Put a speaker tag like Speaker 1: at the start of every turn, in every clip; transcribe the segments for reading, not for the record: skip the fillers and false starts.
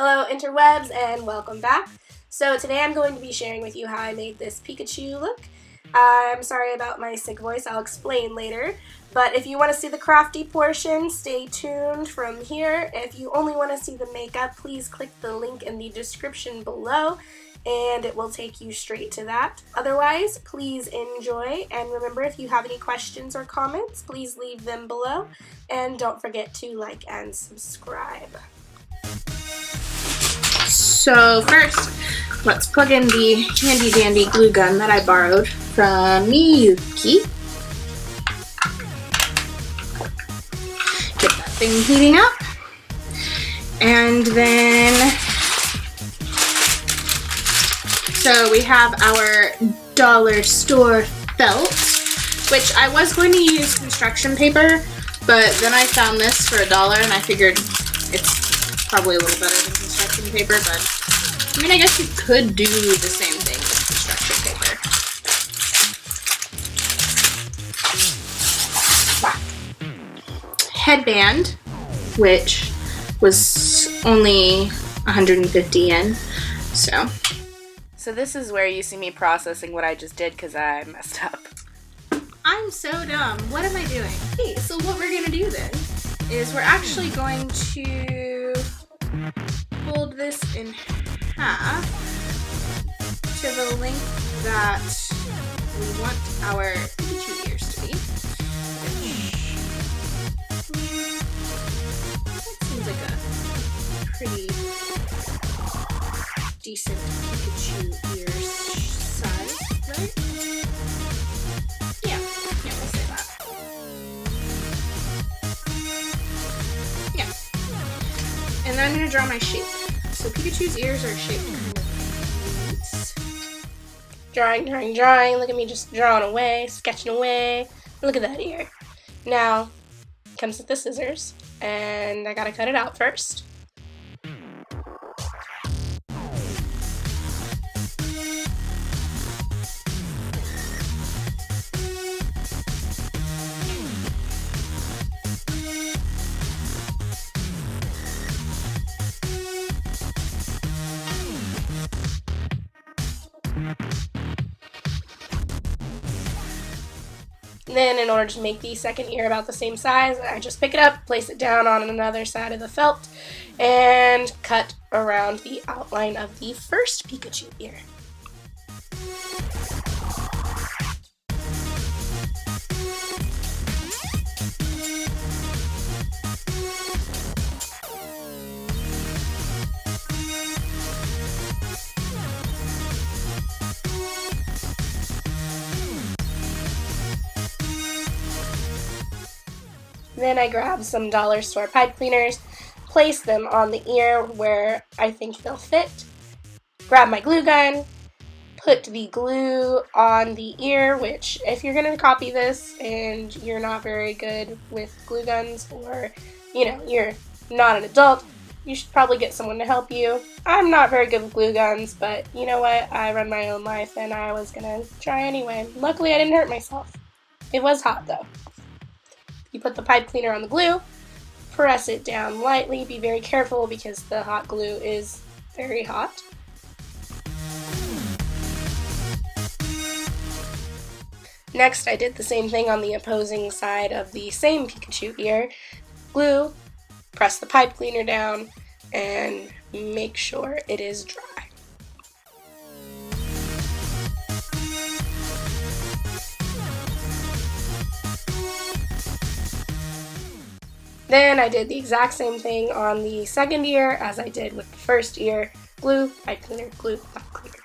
Speaker 1: Hello interwebs and welcome back. So today I'm going to be sharing with you how I made this Pikachu look. I'm sorry about my sick voice, I'll explain later. But if you want to see the crafty portion, stay tuned from here. If you only want to see the makeup, please click the link in the description below and it will take you straight to that. Otherwise, please enjoy, and remember, if you have any questions or comments, please leave them below, and don't forget to like and subscribe.
Speaker 2: So first, let's plug in the handy dandy glue gun that I borrowed from Miyuki. Get that thing heating up. And then, so we have our dollar store felt, which I was going to use construction paper, but then I found this for $1 and I figured it's probably a little better than construction paper, but I mean, I guess you could do the same thing with construction paper. Headband, which was only 150 yen, so this is where you see me processing what I just did because I messed up. I'm so dumb. What am I doing? Okay, so what we're going to do then is we're actually going to fold this in half to the length that we want our Pikachu ears to be. That seems like a pretty decent Pikachu ear size, right? Yeah, we'll say that. Yeah. And then I'm going to draw my shape. So Pikachu's ears are shaped kind of like this.
Speaker 1: Drawing. Look at me just drawing away, sketching away. Look at that ear. Now, comes with the scissors, and I gotta cut it out first. Then, in order to make the second ear about the same size, I just pick it up, place it down on another side of the felt, and cut around the outline of the first Pikachu ear. Then I grab some dollar store pipe cleaners, place them on the ear where I think they'll fit, grab my glue gun, put the glue on the ear, which if you're going to copy this and you're not very good with glue guns, or you're not an adult, you should probably get someone to help you. I'm not very good with glue guns, but you know what, I run my own life and I was going to try anyway. Luckily I didn't hurt myself. It was hot though. You put the pipe cleaner on the glue, press it down lightly, be very careful because the hot glue is very hot. Next, I did the same thing on the opposing side of the same Pikachu ear. Glue, press the pipe cleaner down, and make sure it is dry. Then I did the exact same thing on the second ear as I did with the first ear. Glue, pipe cleaner, glue, pipe cleaner.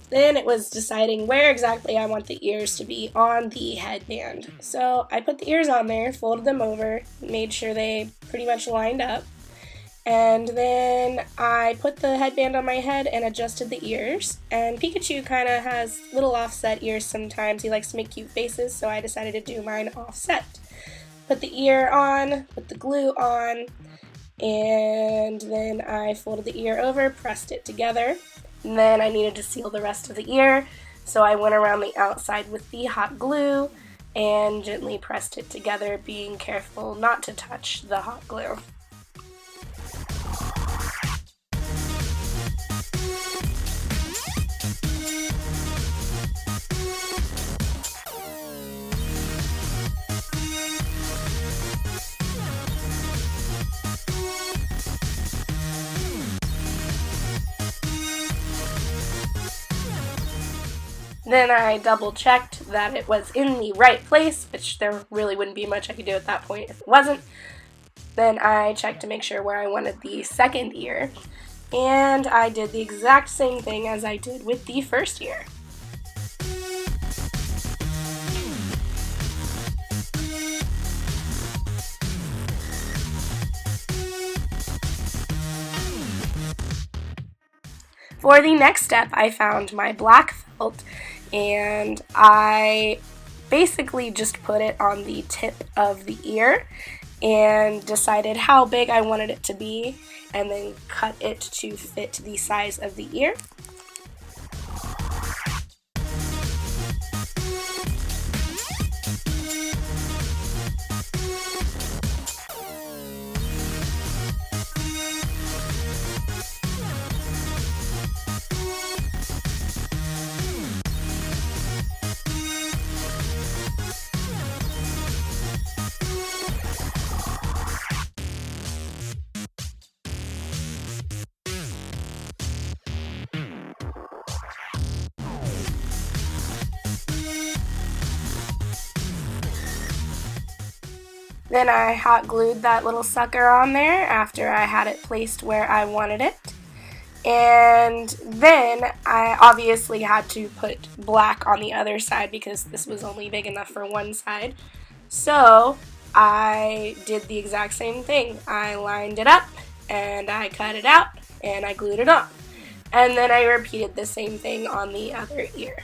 Speaker 1: Then it was deciding where exactly I want the ears to be on the headband. So I put the ears on there, folded them over, made sure they pretty much lined up. And then I put the headband on my head and adjusted the ears. And Pikachu kind of has little offset ears sometimes. He likes to make cute faces, so I decided to do mine offset. Put the ear on, put the glue on, and then I folded the ear over, pressed it together. And then I needed to seal the rest of the ear, so I went around the outside with the hot glue and gently pressed it together, being careful not to touch the hot glue. Then I double checked that it was in the right place, which there really wouldn't be much I could do at that point if it wasn't. Then I checked to make sure where I wanted the second ear, and I did the exact same thing as I did with the first ear. For the next step, I found my black felt, and I basically just put it on the tip of the ear and decided how big I wanted it to be, and then cut it to fit the size of the ear. Then I hot glued that little sucker on there after I had it placed where I wanted it. And then I obviously had to put black on the other side because this was only big enough for one side. So I did the exact same thing. I lined it up and I cut it out and I glued it on. And then I repeated the same thing on the other ear.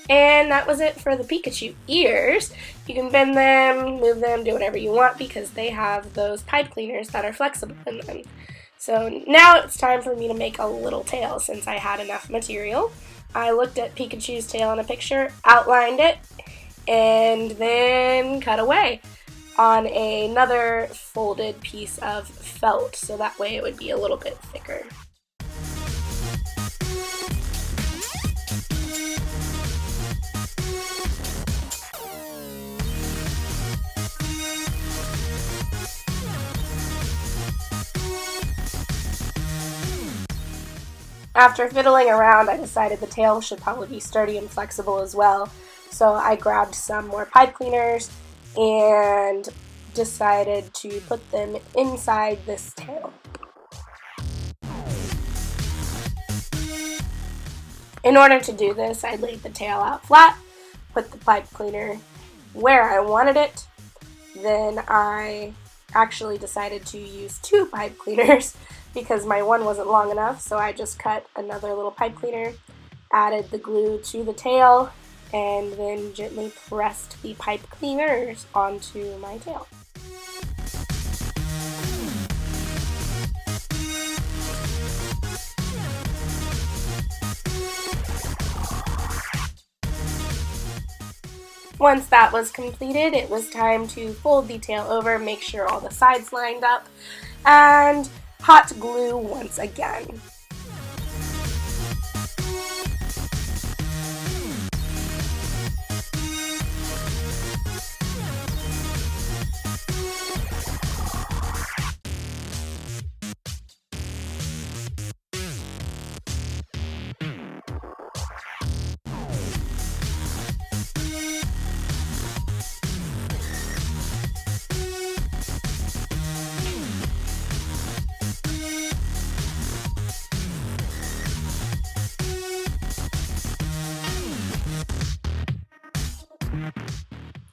Speaker 1: And that was it for the Pikachu ears. You can bend them, move them, do whatever you want because they have those pipe cleaners that are flexible in them. So now it's time for me to make a little tail since I had enough material. I looked at Pikachu's tail in a picture, outlined it, and then cut away on another folded piece of felt so that way it would be a little bit thicker. After fiddling around, I decided the tail should probably be sturdy and flexible as well. So I grabbed some more pipe cleaners and decided to put them inside this tail. In order to do this, I laid the tail out flat, put the pipe cleaner where I wanted it. Then I actually decided to use 2 pipe cleaners because my one wasn't long enough, so I just cut another little pipe cleaner, added the glue to the tail, and then gently pressed the pipe cleaners onto my tail. Once that was completed, it was time to fold the tail over, make sure all the sides lined up, and hot glue once again.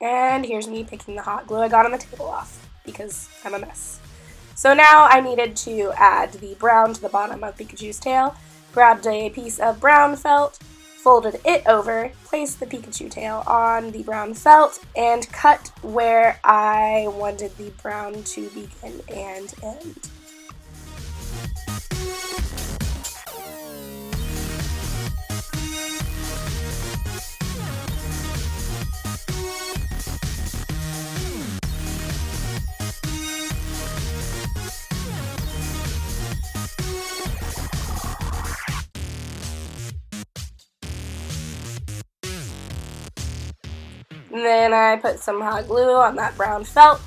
Speaker 1: And here's me picking the hot glue I got on the table off, because I'm a mess. So now I needed to add the brown to the bottom of Pikachu's tail, grabbed a piece of brown felt, folded it over, place the Pikachu tail on the brown felt and cut where I wanted the brown to begin and end. And then I put some hot glue on that brown felt,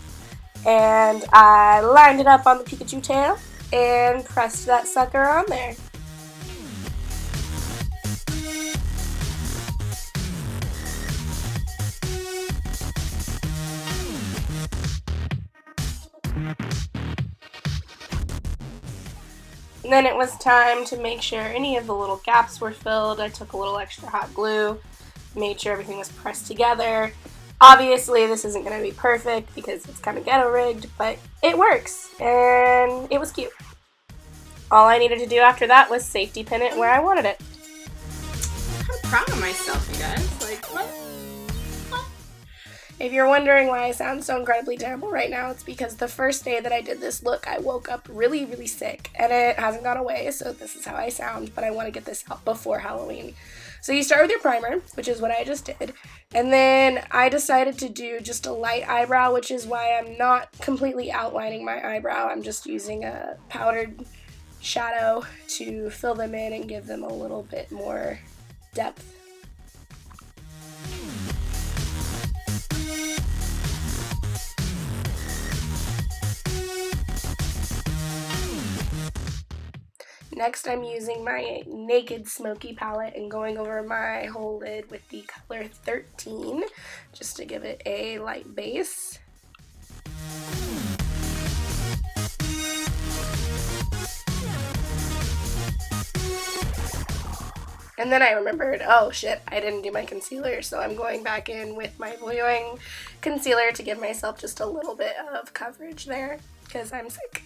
Speaker 1: and I lined it up on the Pikachu tail and pressed that sucker on there. And then it was time to make sure any of the little gaps were filled. I took a little extra hot glue, made sure everything was pressed together. Obviously, this isn't going to be perfect because it's kind of ghetto rigged, but it works, and it was cute. All I needed to do after that was safety pin it where I wanted it.
Speaker 2: I'm proud of myself, you guys. Like, what?
Speaker 1: If you're wondering why I sound so incredibly terrible right now, it's because the first day that I did this look, I woke up really, really sick, and it hasn't gone away, so this is how I sound, but I want to get this out before Halloween. So you start with your primer, which is what I just did, and then I decided to do just a light eyebrow, which is why I'm not completely outlining my eyebrow. I'm just using a powdered shadow to fill them in and give them a little bit more depth. Next, I'm using my Naked Smoky palette and going over my whole lid with the color 13, just to give it a light base. And then I remembered, oh shit, I didn't do my concealer, so I'm going back in with my Voyeuing concealer to give myself just a little bit of coverage there, because I'm sick.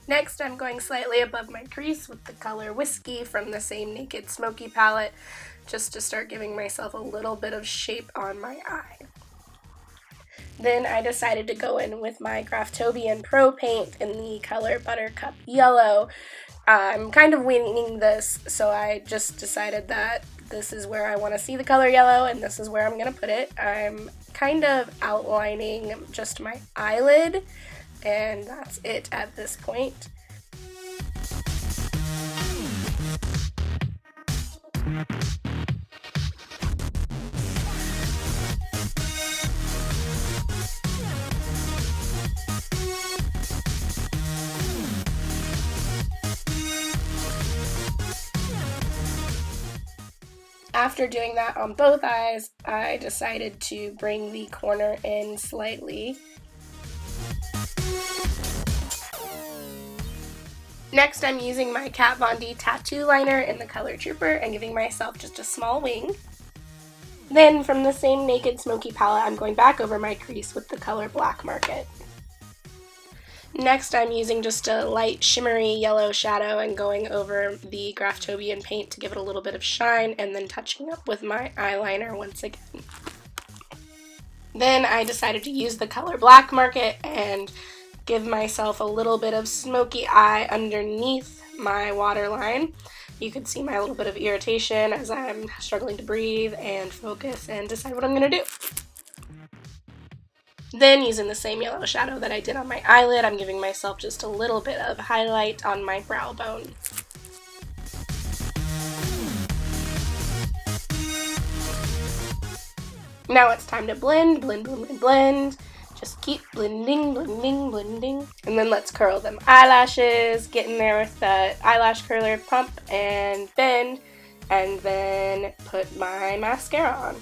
Speaker 1: Next, I'm going slightly above my crease with the color Whiskey from the same Naked Smoky palette, just to start giving myself a little bit of shape on my eye. Then I decided to go in with my Graftobian Pro Paint in the color Buttercup Yellow. I'm kind of winging this, so I just decided that this is where I want to see the color yellow, and this is where I'm going to put it. I'm kind of outlining just my eyelid, and that's it at this point. After doing that on both eyes, I decided to bring the corner in slightly. Next, I'm using my Kat Von D tattoo liner in the color Trooper and giving myself just a small wing. Then, from the same Naked Smoky palette, I'm going back over my crease with the color Black Market. Next, I'm using just a light shimmery yellow shadow and going over the Graftobian paint to give it a little bit of shine, and then touching up with my eyeliner once again. Then I decided to use the color Black Market and give myself a little bit of smoky eye underneath my waterline. You can see my little bit of irritation as I'm struggling to breathe and focus and decide what I'm going to do. Then, using the same yellow shadow that I did on my eyelid, I'm giving myself just a little bit of highlight on my brow bone. Now it's time to blend, blend, blend, blend, blend. Just keep blending, blending, blending. And then let's curl them eyelashes, get in there with the eyelash curler, pump and bend, and then put my mascara on.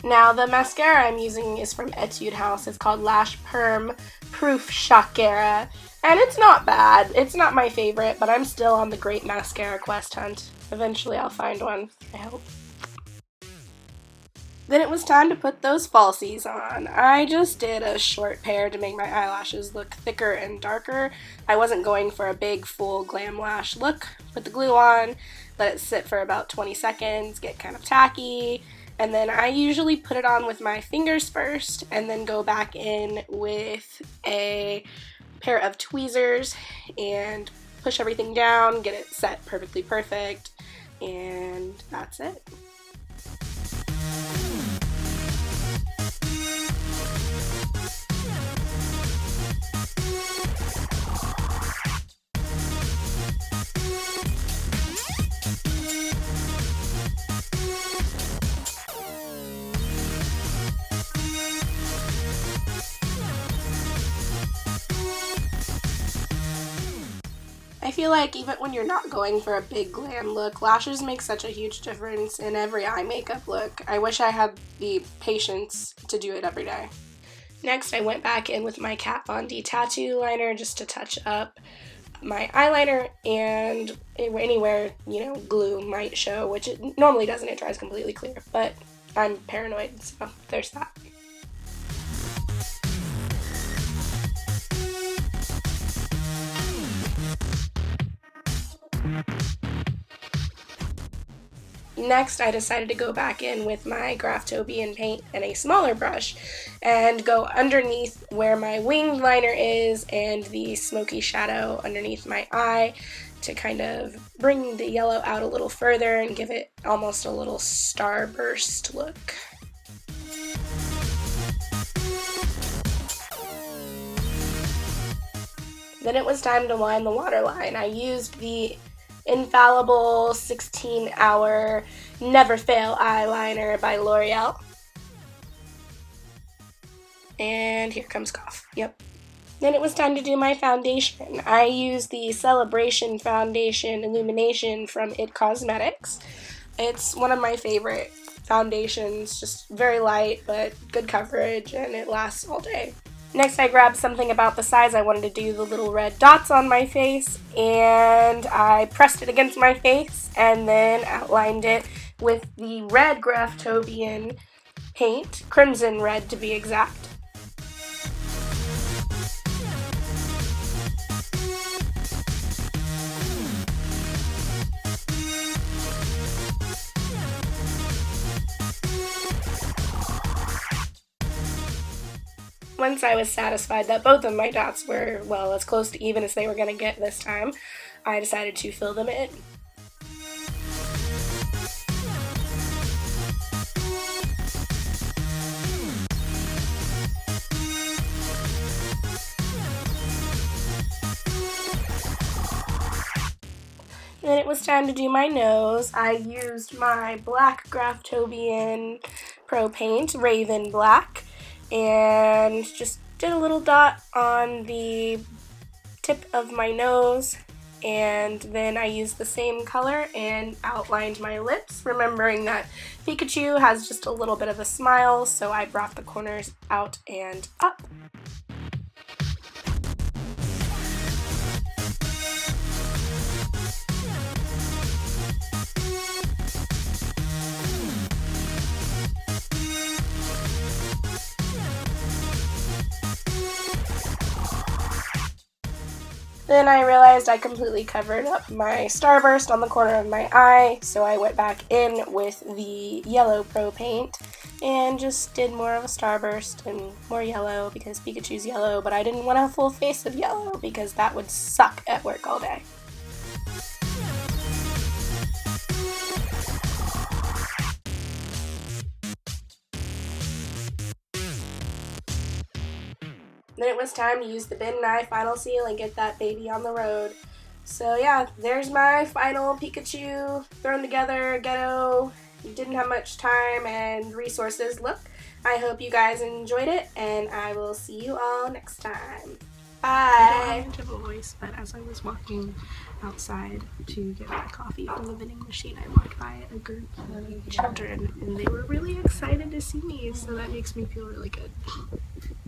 Speaker 1: Now the mascara I'm using is from Etude House. It's called Lash Perm Proof Shakera, and it's not bad. It's not my favorite, but I'm still on the great mascara quest hunt. Eventually I'll find one, I hope. Then it was time to put those falsies on. I just did a short pair to make my eyelashes look thicker and darker. I wasn't going for a big full glam lash look. Put the glue on, let it sit for about 20 seconds, get kind of tacky, and then I usually put it on with my fingers first and then go back in with a pair of tweezers and push everything down, get it set perfectly perfect, and that's it. I feel like even when you're not going for a big glam look, lashes make such a huge difference in every eye makeup look. I wish I had the patience to do it every day. Next, I went back in with my Kat Von D tattoo liner just to touch up my eyeliner and anywhere, glue might show, which it normally doesn't. It dries completely clear, but I'm paranoid, so there's that. Next, I decided to go back in with my Graftobian paint and a smaller brush and go underneath where my winged liner is and the smoky shadow underneath my eye to kind of bring the yellow out a little further and give it almost a little starburst look. Then it was time to line the waterline. I used the infallible 16-hour Never Fail eyeliner by L'Oreal. And here comes cough. Yep. Then it was time to do my foundation. I used the Celebration Foundation Illumination from IT Cosmetics. It's one of my favorite foundations, just very light but good coverage, and it lasts all day. Next, I grabbed something about the size I wanted to do the little red dots on my face, and I pressed it against my face and then outlined it with the red Graftobian paint, crimson red to be exact. Once I was satisfied that both of my dots were, well, as close to even as they were going to get this time, I decided to fill them in. Then it was time to do my nose. I used my black Graftobian Pro Paint, Raven Black, and just did a little dot on the tip of my nose, and then I used the same color and outlined my lips, remembering that Pikachu has just a little bit of a smile, so I brought the corners out and up. Then I realized I completely covered up my starburst on the corner of my eye, so I went back in with the yellow Pro Paint and just did more of a starburst and more yellow because Pikachu's yellow, but I didn't want a full face of yellow because that would suck at work all day. Then it was time to use the bin knife final seal and get that baby on the road. So yeah, there's my final Pikachu thrown together ghetto. Didn't have much time and resources look. I hope you guys enjoyed it, and I will see you all next time. Bye!
Speaker 3: I don't have much of a voice, but as I was walking outside to get my coffee from the vending machine, I walked by a group of children, and they were really excited to see me, so that makes me feel really good.